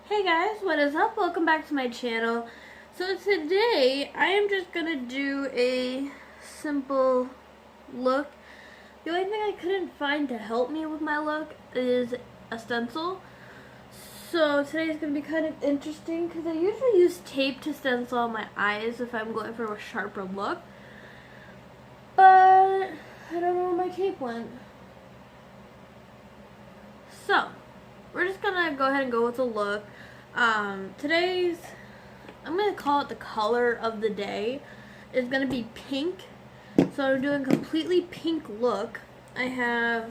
Hey guys, what is up? Welcome back to my channel. So today I am just gonna do a simple look. The only thing I couldn't find to help me with my look is a stencil. So today is gonna be kind of interesting because I usually use tape to stencil on my eyes if I'm going for a sharper look. But I don't know where my tape went. So we're just gonna go ahead and go with the look. Today's, I'm going to call it the color of the day, is going to be pink. So I'm doing a completely pink look. I have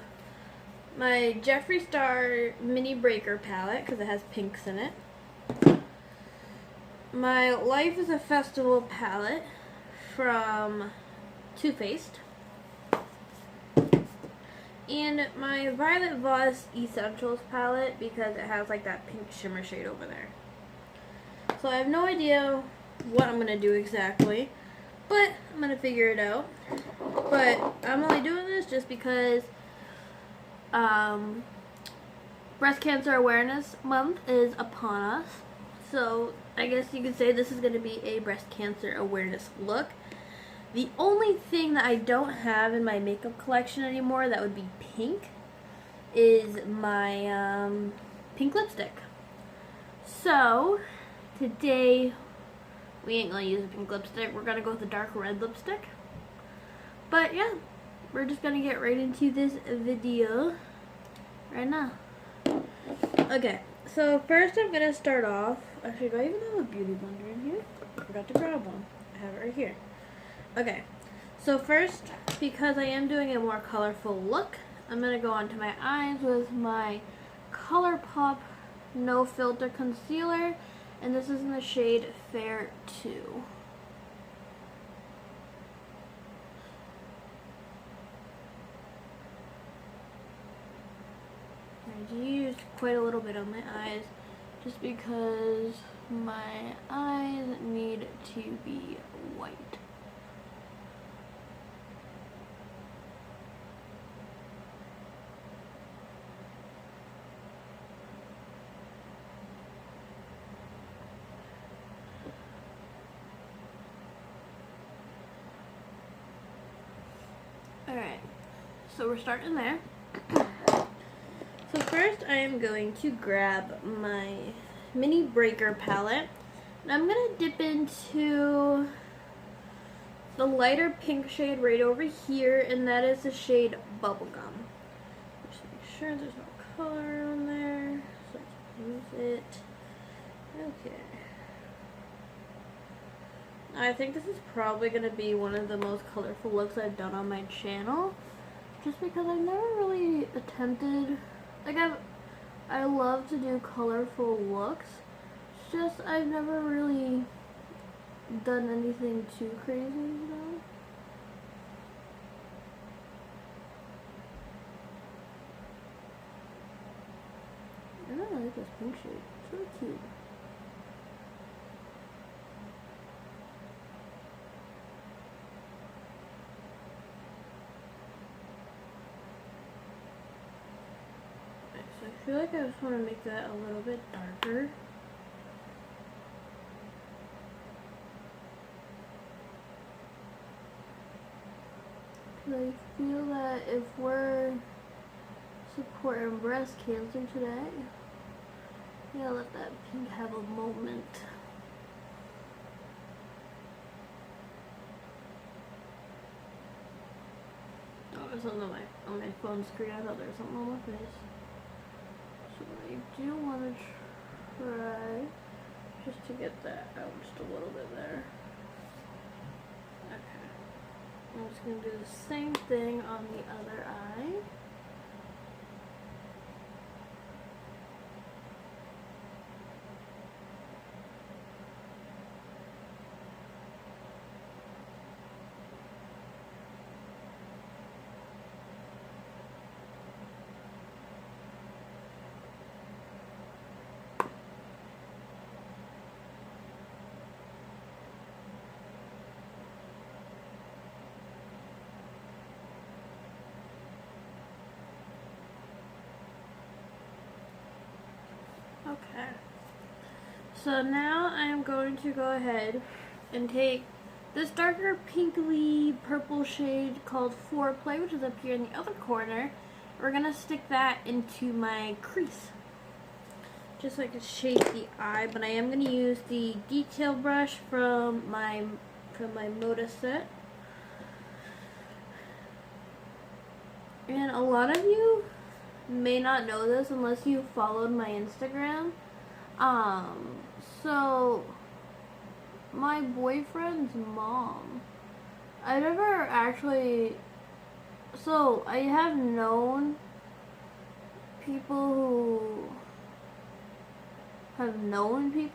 my Jeffree Star Mini Breaker palette because it has pinks in it. My Life is a Festival palette from Too Faced. And my Violet Voss Essentials palette because it has like that pink shimmer shade over there. So I have no idea what I'm going to do exactly, but I'm going to figure it out. But I'm only doing this just because Breast Cancer Awareness Month is upon us. So I guess you could say this is going to be a breast cancer awareness look. The only thing that I don't have in my makeup collection anymore that would be pink is my pink lipstick. So today we ain't gonna use a pink lipstick. We're gonna go with a dark red lipstick. But yeah, we're just gonna get right into this video right now. Okay, so first I'm gonna start off. Actually, do I even have a beauty blender in here? I forgot to grab one. I have it right here. Okay, so first, because I am doing a more colorful look, I'm going to go onto my eyes with my ColourPop No Filter Concealer, and this is in the shade Fair 2. I used quite a little bit on my eyes, just because my eyes need to be white. Alright, so we're starting there. So first I am going to grab my Mini Breaker palette, and I'm going to dip into the lighter pink shade right over here, and that is the shade Bubblegum. Just make sure there's no color on there, so I can use it. Okay. I think this is probably going to be one of the most colorful looks I've done on my channel, just because I've never really attempted, like I love to do colorful looks, it's just I've never really done anything too crazy, you know? I really like this pink shade, it's really cute. I feel like I just want to make that a little bit darker. I feel that if we're supporting breast cancer today, yeah, let that pink have a moment. Oh, there's something on my phone screen. I thought there was something on my face. So I do want to try just to get that out just a little bit there. Okay. I'm just going to do the same thing on the other eye. Okay. So now I am going to go ahead and take this darker pinkly purple shade called Foreplay, which is up here in the other corner. We're going to stick that into my crease, just so I can shape the eye. But I am going to use the detail brush from my Moda set. And a lot of you may not know this unless you followed my Instagram. So my boyfriend's mom, I never actually, so I have known people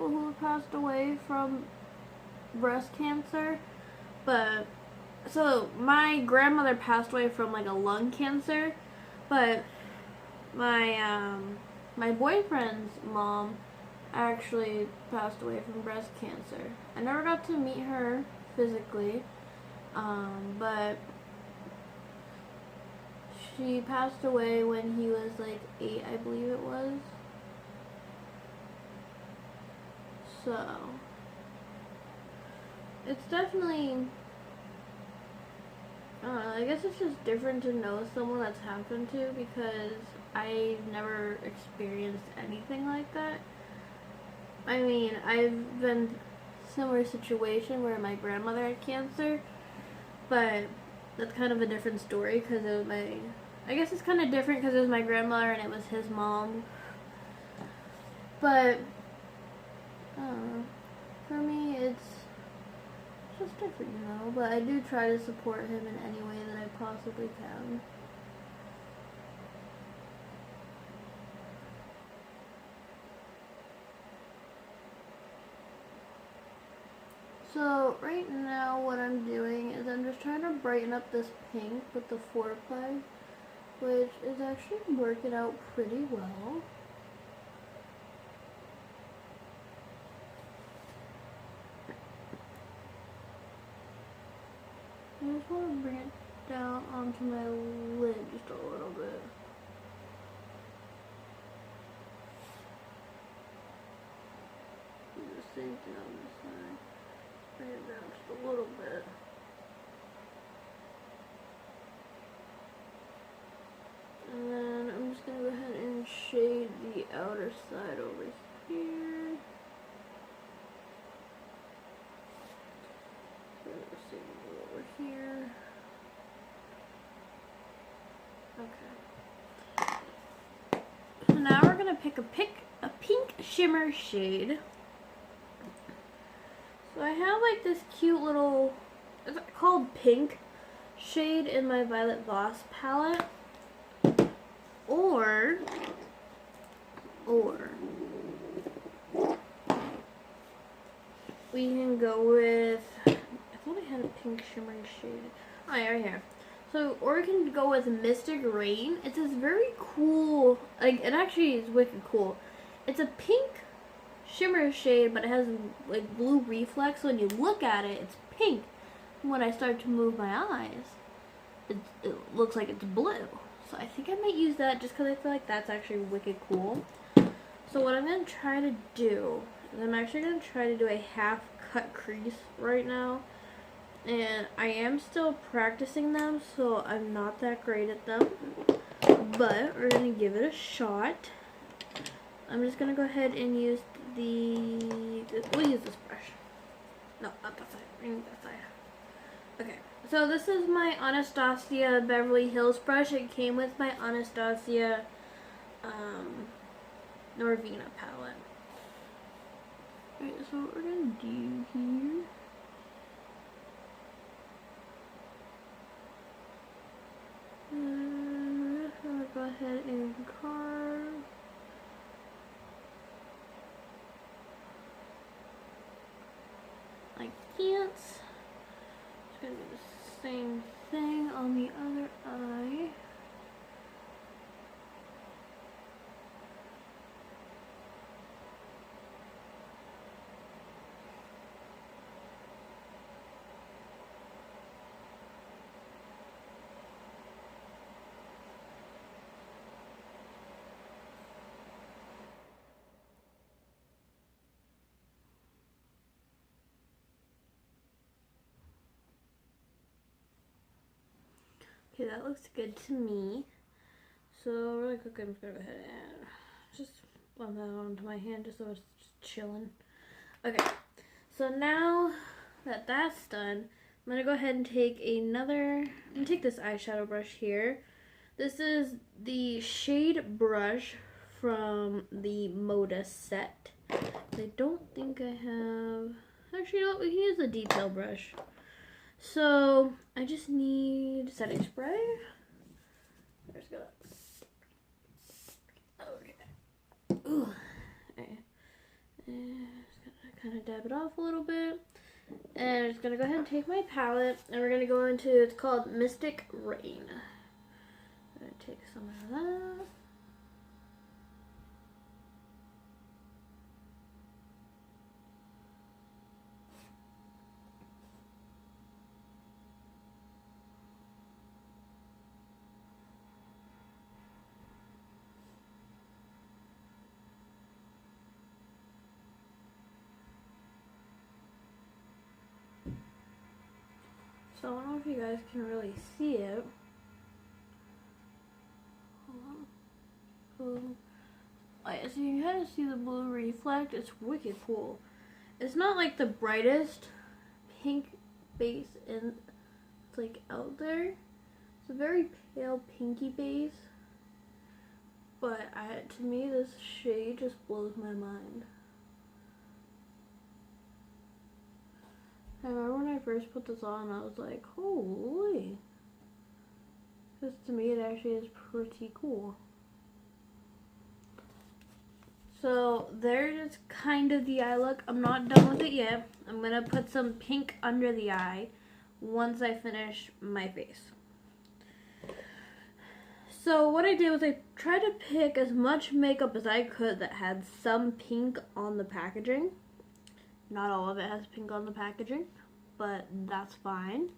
who have passed away from breast cancer, but so my grandmother passed away from like a lung cancer, but my boyfriend's mom actually passed away from breast cancer. I never got to meet her physically, but she passed away when he was like 8, I believe it was. So it's definitely, I don't know, I guess it's just different to know someone that's happened to, because I never experienced anything like that. I mean, I've been in a similar situation where my grandmother had cancer, but that's kind of a different story because it was I guess it's kind of different because it was my grandmother and it was his mom. But, for me, it's just different, you know, but I do try to support him in any way that I possibly can. So right now what I'm doing is I'm just trying to brighten up this pink with the Foreplay, which is actually working out pretty well. I just want to bring it down onto my lid just a little bit. Do the same thing on this side. Bring it down just a little bit. And then I'm just going to go ahead and shade the outer side over here. Same over here. Okay. So now we're going to pick a pink shimmer shade. So I have like this cute little, it's called Pink shade in my Violet Voss palette. Or we can go with, I thought I had a pink shimmering shade. Oh yeah, right here. So, or we can go with Mystic Rain. It's this very cool, like, it actually is wicked cool. It's a pink shimmer shade, but it has like blue reflex. So when you look at it, it's pink. And when I start to move my eyes, it looks like it's blue. So I think I might use that just because I feel like that's actually wicked cool. So what I'm going to try to do is I'm actually going to try to do a half cut crease right now. And I am still practicing them, so I'm not that great at them. But we're going to give it a shot. I'm just going to go ahead and use we'll use this brush. No, not that side. We're going to use that side. Okay. So this is my Anastasia Beverly Hills brush. It came with my Anastasia Norvina palette. Alright, so what we're going to do here, I'm going to go ahead and carve. Like this. It's going to do the same thing on the other eye. Okay, that looks good to me. So really quick, I'm just gonna go ahead and just blend that onto my hand just so it's just chilling. Okay, so now that that's done, I'm gonna go ahead and take this eyeshadow brush here. This is the shade brush from the Moda set. I don't think I have, actually no, we can use the detail brush. So I just need setting spray. There's gonna, okay. Ooh. Okay. And just gonna kind of dab it off a little bit. And I'm just gonna go ahead and take my palette and we're gonna go into, it's called Mystic Rain. I'm gonna take some of that. So I don't know if you guys can really see it. Oh yeah, so you can kind of see the blue reflect. It's wicked cool. It's not like the brightest pink base in, it's like out there. It's a very pale pinky base. But to me, this shade just blows my mind. I remember when I first put this on, I was like, holy. Because to me, it actually is pretty cool. So there's kind of the eye look. I'm not done with it yet. I'm going to put some pink under the eye once I finish my face. So what I did was I tried to pick as much makeup as I could that had some pink on the packaging. Not all of it has pink on the packaging, but that's fine.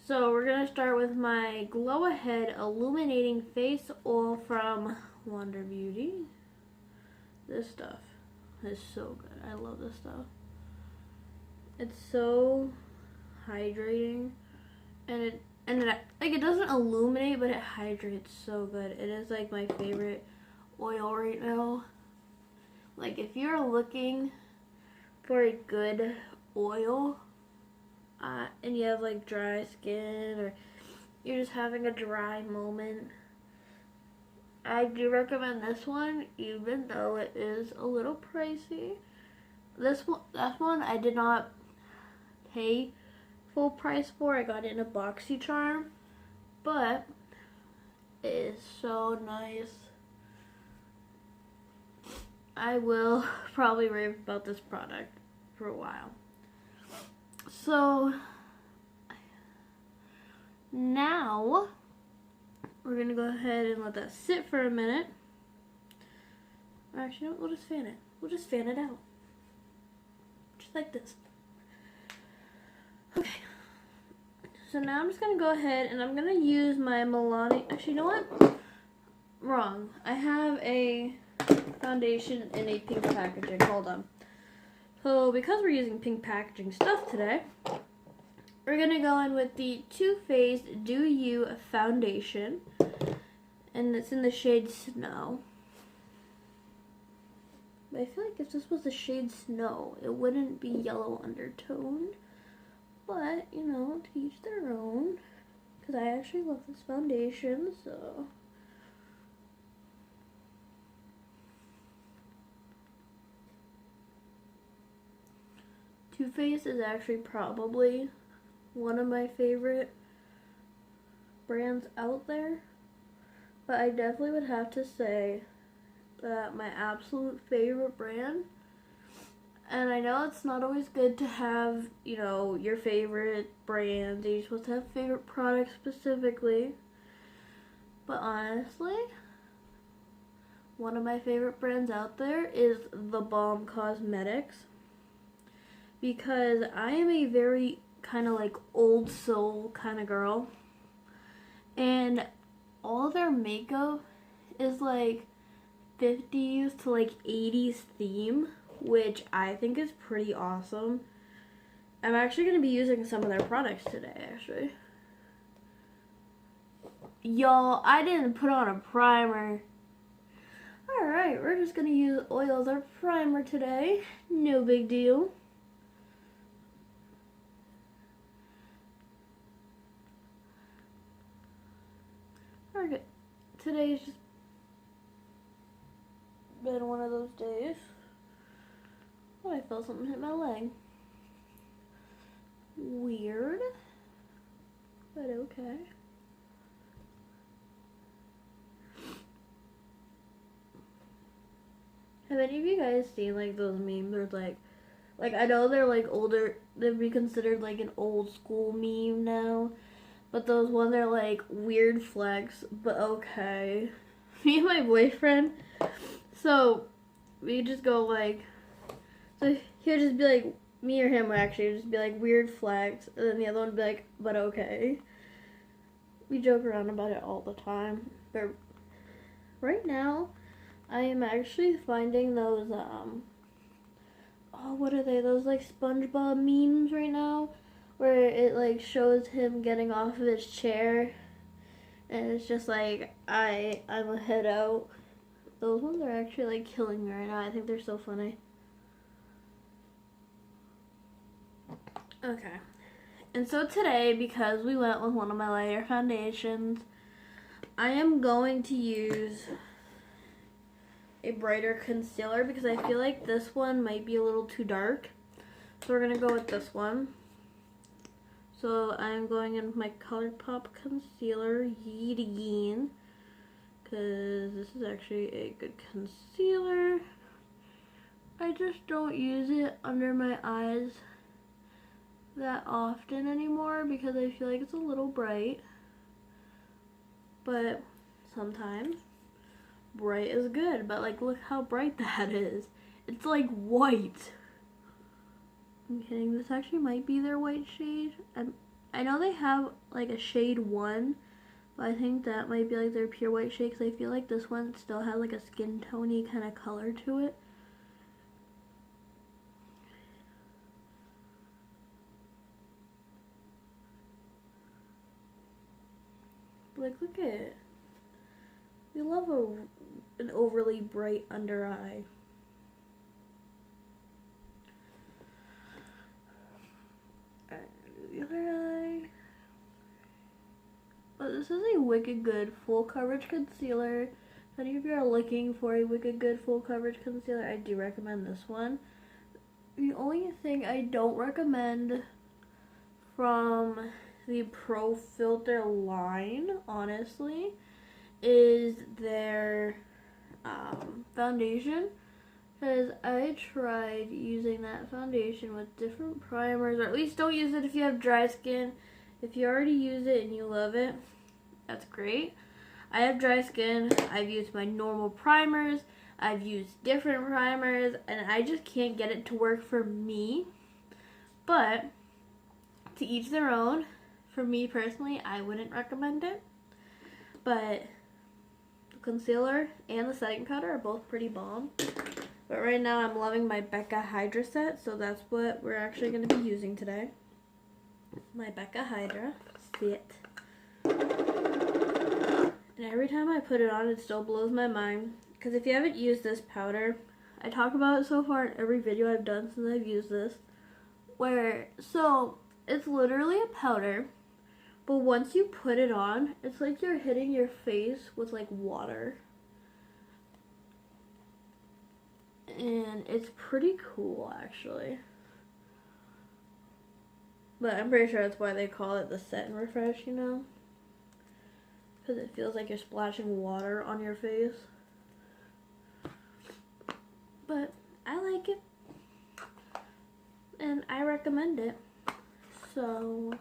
So we're going to start with my Glow Ahead Illuminating Face Oil from Wander Beauty. This stuff is so good. I love this stuff. It's so hydrating, and it like, it doesn't illuminate, but it hydrates so good. It is like my favorite oil right now. Like, if you're looking for a good oil, and you have like dry skin, or you're just having a dry moment, I do recommend this one, even though it is a little pricey. That one I did not pay full price for. I got it in a BoxyCharm, but it is so nice. I will probably rave about this product for a while. So now we're gonna go ahead and let that sit for a minute. Or actually, no, we'll just fan it. We'll just fan it out. Just like this. Okay. So now I'm just gonna go ahead and I'm gonna use my Milani. Actually, you know what? Wrong. I have a foundation in a pink packaging. Hold on. So because we're using pink packaging stuff today, we're gonna go in with the Too Faced Do You foundation, and it's in the shade Snow. But I feel like if this was the shade Snow, it wouldn't be yellow undertoned. But, you know, to each their own. Because I actually love this foundation, so. Too Faced is actually probably one of my favorite brands out there. But I definitely would have to say that my absolute favorite brand, and I know it's not always good to have, you know, your favorite brands. You're supposed to have favorite products specifically. But honestly, one of my favorite brands out there is The Balm Cosmetics. Because I am a very kind of like old soul kind of girl. And all their makeup is like 50s to like 80s theme, which I think is pretty awesome. I'm actually going to be using some of their products today, actually. Y'all, I didn't put on a primer. Alright, we're just gonna use oil as our primer today. No big deal. Alright, today's just been one of those days. Oh, I felt something hit my leg. Weird, but okay. Have any of you guys seen like those memes or like I know they're like older, they'd be considered like an old school meme now, but those ones are like weird flex, but okay. Me and my boyfriend, so we just go like, so he'll just be like, me or him actually just be like weird flex, and then the other one would be like, but okay. We joke around about it all the time, but right now I am actually finding those, oh, what are they? Those, like, SpongeBob memes right now, where it, like, shows him getting off of his chair, and it's just like, I'm a head out. Those ones are actually, like, killing me right now. I think they're so funny. Okay. And so today, because we went with one of my lighter foundations, I am going to use a brighter concealer because I feel like this one might be a little too dark. So we're going to go with this one. So I'm going in with my ColourPop concealer, yet again, because this is actually a good concealer. I just don't use it under my eyes that often anymore because I feel like it's a little bright. But sometimes bright is good, but like look how bright that is. It's like white. I'm kidding, this actually might be their white shade. I know they have like a shade 1, but I think that might be like their pure white shade because I feel like this one still has like a skin tony kind of color to it. Like look at it. We love an overly bright under eye. The other eye. But this is a Wicked Good full coverage concealer. If any of you are looking for a Wicked Good full coverage concealer, I do recommend this one. The only thing I don't recommend from the Pro Filter line, honestly, is their foundation, because I tried using that foundation with different primers, or at least don't use it if you have dry skin. If you already use it and you love it, that's great. I have dry skin. I've used my normal primers. I've used different primers, and I just can't get it to work for me. But to each their own. For me personally, I wouldn't recommend it. But the concealer and the setting powder are both pretty bomb. But right now I'm loving my Becca Hydra set, so that's what we're actually going to be using today. My Becca Hydra set. And every time I put it on, it still blows my mind. Because if you haven't used this powder, I talk about it so far in every video I've done since I've used this. So it's literally a powder, but once you put it on, it's like you're hitting your face with like water. And it's pretty cool actually. But I'm pretty sure that's why they call it the Set and Refresh, you know? Because it feels like you're splashing water on your face. But I like it. And I recommend it. So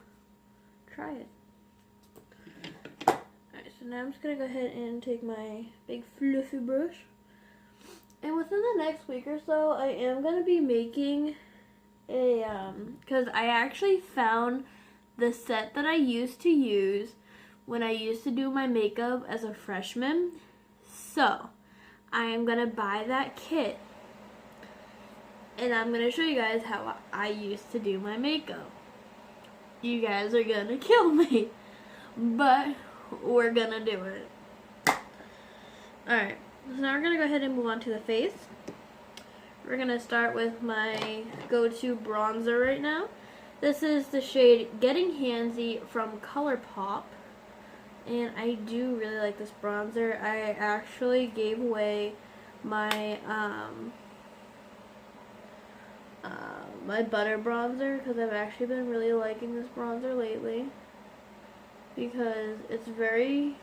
try it. Alright, so now I'm just going to go ahead and take my big fluffy brush. And within the next week or so, I am going to be making a, because I actually found the set that I used to use when I used to do my makeup as a freshman. So, I am going to buy that kit. And I'm going to show you guys how I used to do my makeup. You guys are going to kill me. But we're gonna do it. Alright, so now we're gonna go ahead and move on to the face. We're gonna start with my go-to bronzer right now. This is the shade Getting Handsy from ColourPop. And I do really like this bronzer. I actually gave away my my butter bronzer because I've actually been really liking this bronzer lately, because it's very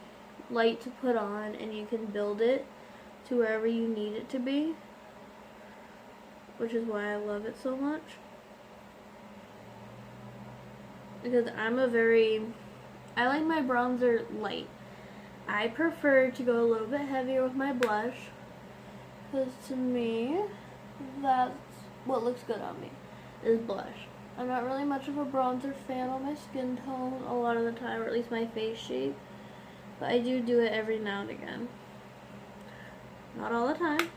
light to put on and you can build it to wherever you need it to be, which is why I love it so much. Because I like my bronzer light. I prefer to go a little bit heavier with my blush, because to me, that's what looks good on me, is blush. I'm not really much of a bronzer fan on my skin tone a lot of the time, or at least my face shape, but I do it every now and again. Not all the time,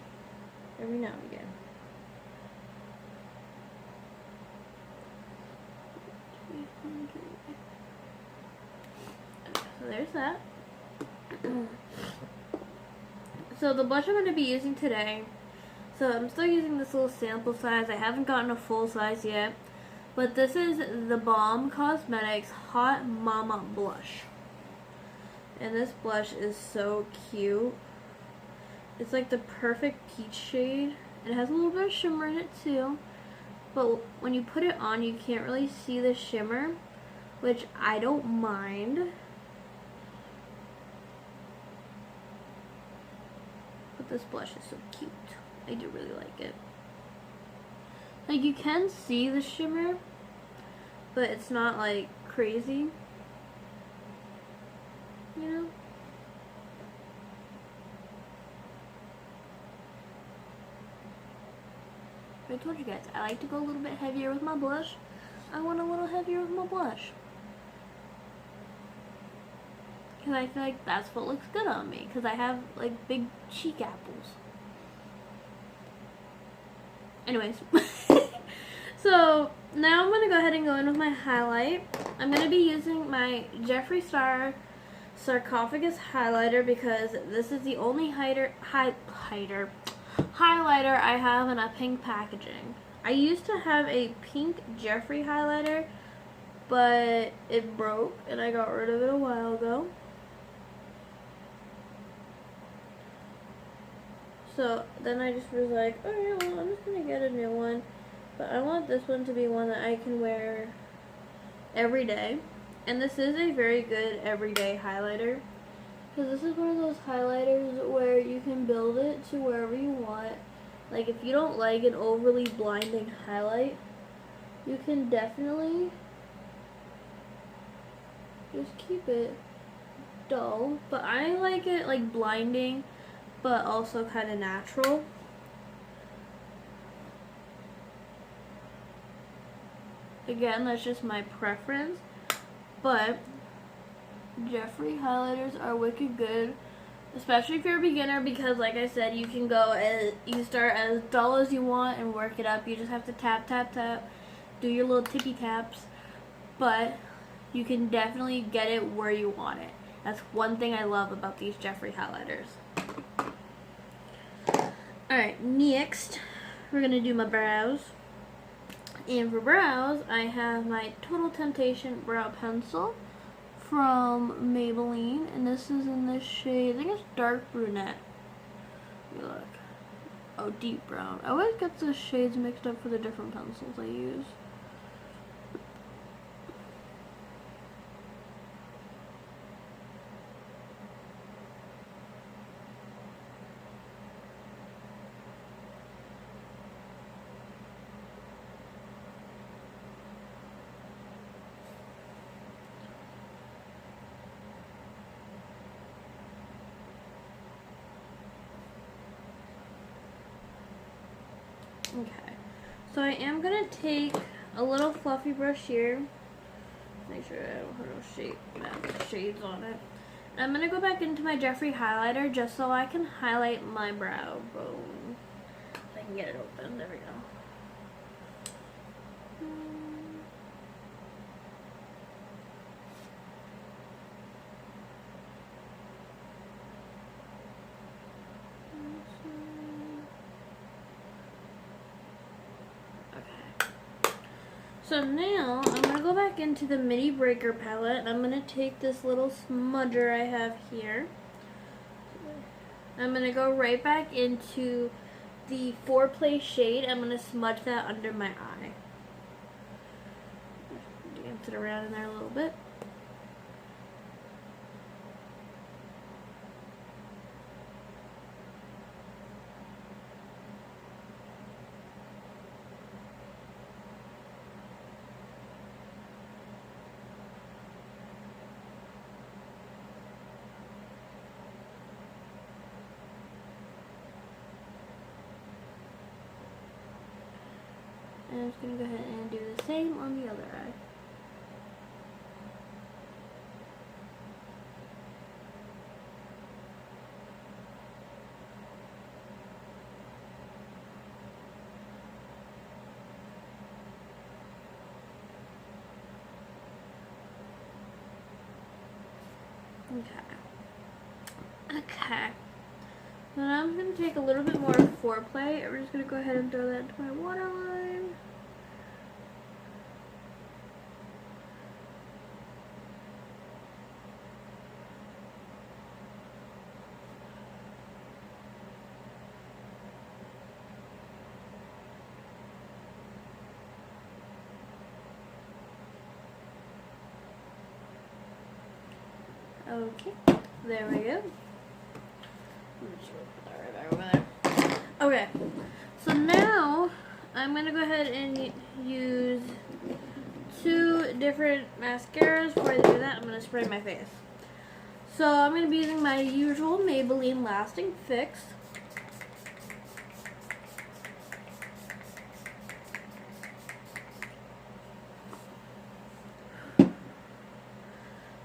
every now and again. So there's that. So the blush I'm going to be using today, so I'm still using this little sample size. I haven't gotten a full size yet, but this is the Balm Cosmetics Hot Mama Blush. And this blush is so cute. It's like the perfect peach shade. It has a little bit of shimmer in it too, but when you put it on, you can't really see the shimmer, which I don't mind. But this blush is so cute. I do really like it. Like, you can see the shimmer, but it's not like crazy, you know? I told you guys, I like to go a little bit heavier with my blush. I went a little heavier with my blush, because I feel like that's what looks good on me, because I have like big cheek apples. Anyways, so now I'm going to go ahead and go in with my highlight. I'm going to be using my Jeffree Star Sarcophagus highlighter, because this is the only highlighter I have in a pink packaging. I used to have a pink Jeffree highlighter, but it broke and I got rid of it a while ago. So then I just was like, alright, well, I'm just going to get a new one. But I want this one to be one that I can wear every day. And this is a very good everyday highlighter, because this is one of those highlighters where you can build it to wherever you want. Like, if you don't like an overly blinding highlight, you can definitely just keep it dull. But I like it like blinding, but also kind of natural. Again, that's just my preference, but Jeffree highlighters are wicked good, especially if you're a beginner, because like I said, you can start as dull as you want and work it up. You just have to tap, tap, tap, do your little tippy taps, but you can definitely get it where you want it. That's one thing I love about these Jeffree highlighters. Alright, next we're going to do my brows. And for brows, I have my Total Temptation Brow Pencil from Maybelline, and this is in this shade, I think it's dark brunette. Look. Oh, deep brown. I always get the shades mixed up for the different pencils I use. Okay, so I am going to take a little fluffy brush here. Make sure I don't have no shades on it. And I'm going to go back into my Jeffree highlighter just so I can highlight my brow bone. If I can get it open. There we go. So now I'm going to go back into the Mini Breaker palette and I'm going to take this little smudger I have here. I'm going to go right back into the Foreplay shade. I'm going to smudge that under my eye. Dance it around in there a little bit. And I'm just going to go ahead and do the same on the other eye. Okay. So now I'm going to take a little bit more Foreplay, and we're just going to go ahead and throw that into my waterline. Okay, there we go. I'm just gonna put that right back over there. Okay, so now I'm gonna go ahead and use 2 different mascaras. Before I do that, I'm gonna spray my face. So I'm gonna be using my usual Maybelline Lasting Fix.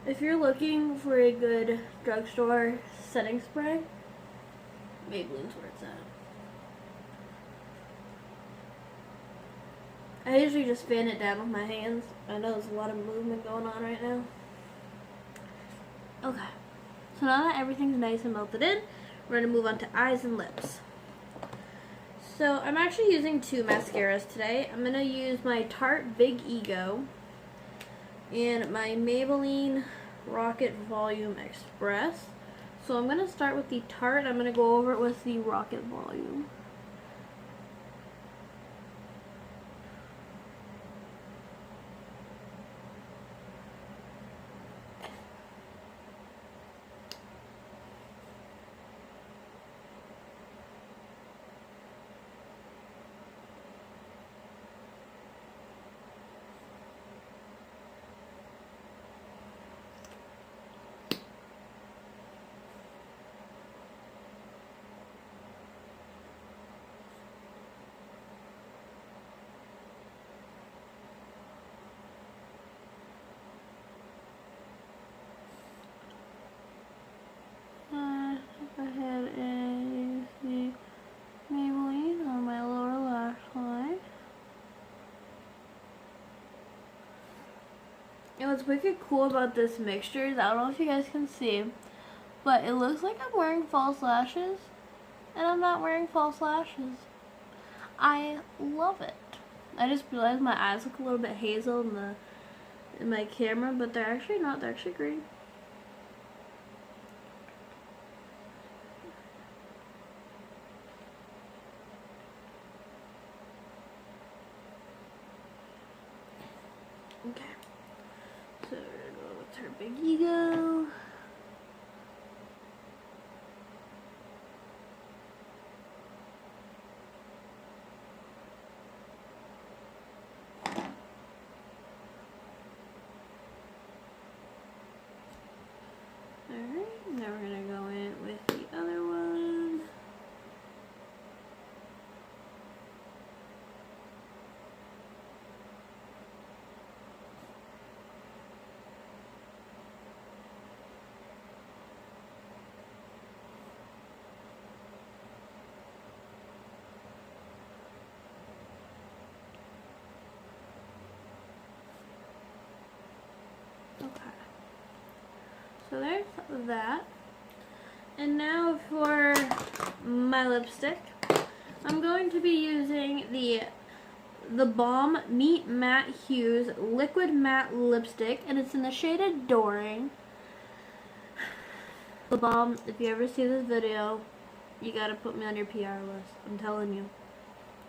If you're looking for a good drugstore setting spray, Maybelline's where it's at. I usually just fan it down with my hands. I know there's a lot of movement going on right now. Okay, so now that everything's nice and melted in, we're going to move on to eyes and lips. So I'm actually using 2 mascaras today. I'm going to use my Tarte Big Ego and my Maybelline Rocket Volume Express. So I'm going to start with the Tarte. I'm going to go over it with the Rocket Volume. Go ahead and use the Maybelline on my lower lash line. And what's wicked cool about this mixture is, I don't know if you guys can see, but it looks like I'm wearing false lashes, and I'm not wearing false lashes. I love it. I just realized my eyes look a little bit hazel in my camera, but they're actually not. They're actually green. Okay, so we're gonna go with her Big Ego. Alright, now we're gonna go in with the other one. Okay, so there's that. And now for my lipstick, I'm going to be using the the Balm Meet Matte Hues Liquid Matte Lipstick, and it's in the shade Adoring. The Balm, if you ever see this video, you gotta put me on your PR list. I'm telling you.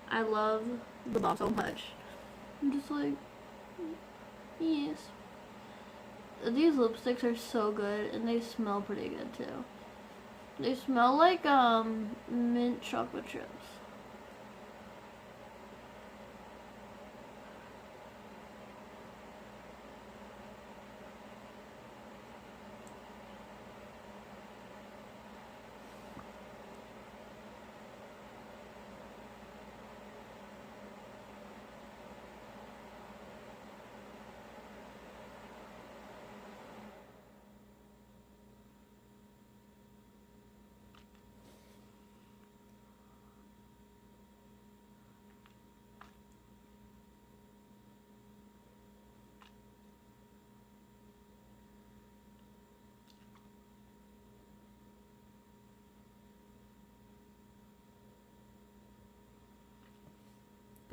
I love the Balm so much. I'm just like, yes. These lipsticks are so good, and they smell pretty good too. They smell like mint chocolate chips.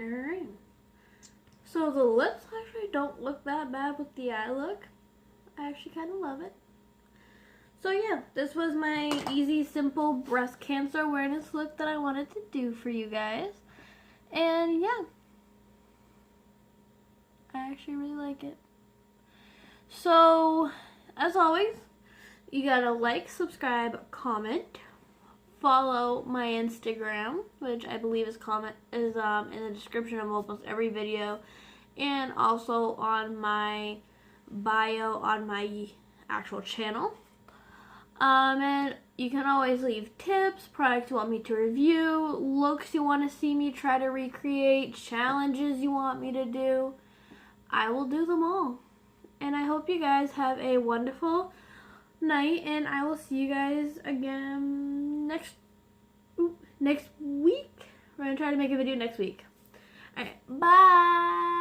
Alright. So the lips actually don't look that bad with the eye look. I actually kind of love it. So yeah, this was my easy, simple breast cancer awareness look that I wanted to do for you guys. And yeah, I actually really like it. So, as always, you gotta like, subscribe, comment, follow my Instagram, which I believe is in the description of almost every video, and also on my bio on my actual channel. And you can always leave tips, products you want me to review, looks you want to see me try to recreate, challenges you want me to do. I will do them all. And I hope you guys have a wonderful night, and I will see you guys again next week. We're going to try to make a video next week. Alright, bye!